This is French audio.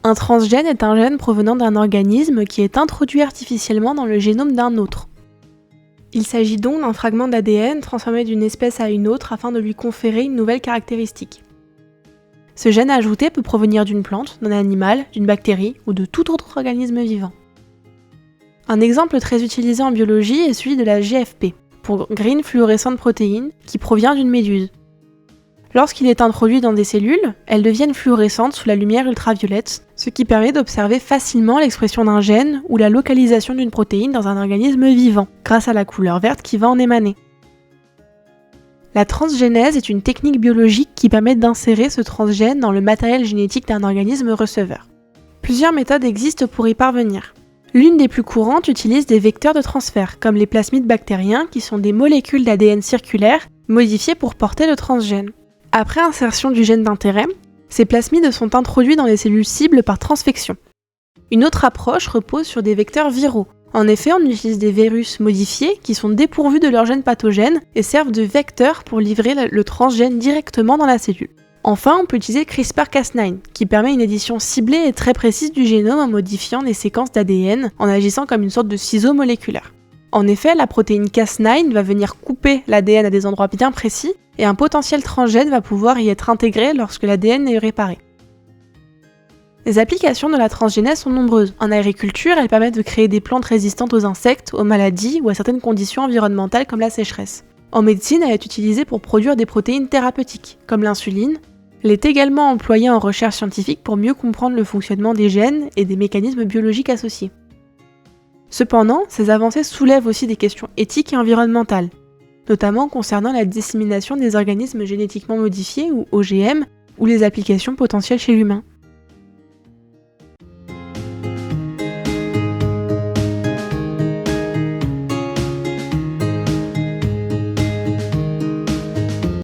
Un transgène est un gène provenant d'un organisme qui est introduit artificiellement dans le génome d'un autre. Il s'agit donc d'un fragment d'ADN transformé d'une espèce à une autre afin de lui conférer une nouvelle caractéristique. Ce gène ajouté peut provenir d'une plante, d'un animal, d'une bactérie ou de tout autre organisme vivant. Un exemple très utilisé en biologie est celui de la GFP, pour Green Fluorescent Protein, qui provient d'une méduse. Lorsqu'il est introduit dans des cellules, elles deviennent fluorescentes sous la lumière ultraviolette, ce qui permet d'observer facilement l'expression d'un gène ou la localisation d'une protéine dans un organisme vivant, grâce à la couleur verte qui va en émaner. La transgénèse est une technique biologique qui permet d'insérer ce transgène dans le matériel génétique d'un organisme receveur. Plusieurs méthodes existent pour y parvenir. L'une des plus courantes utilise des vecteurs de transfert, comme les plasmides bactériens, qui sont des molécules d'ADN circulaires modifiées pour porter le transgène. Après insertion du gène d'intérêt, ces plasmides sont introduits dans les cellules cibles par transfection. Une autre approche repose sur des vecteurs viraux. En effet, on utilise des virus modifiés qui sont dépourvus de leur gène pathogène et servent de vecteurs pour livrer le transgène directement dans la cellule. Enfin, on peut utiliser CRISPR-Cas9, qui permet une édition ciblée et très précise du génome en modifiant les séquences d'ADN en agissant comme une sorte de ciseau moléculaire. En effet, la protéine Cas9 va venir couper l'ADN à des endroits bien précis et un potentiel transgène va pouvoir y être intégré lorsque l'ADN est réparé. Les applications de la transgénèse sont nombreuses. En agriculture, elles permettent de créer des plantes résistantes aux insectes, aux maladies ou à certaines conditions environnementales comme la sécheresse. En médecine, elle est utilisée pour produire des protéines thérapeutiques, comme l'insuline. Elle est également employée en recherche scientifique pour mieux comprendre le fonctionnement des gènes et des mécanismes biologiques associés. Cependant, ces avancées soulèvent aussi des questions éthiques et environnementales, notamment concernant la dissémination des organismes génétiquement modifiés ou OGM ou les applications potentielles chez l'humain.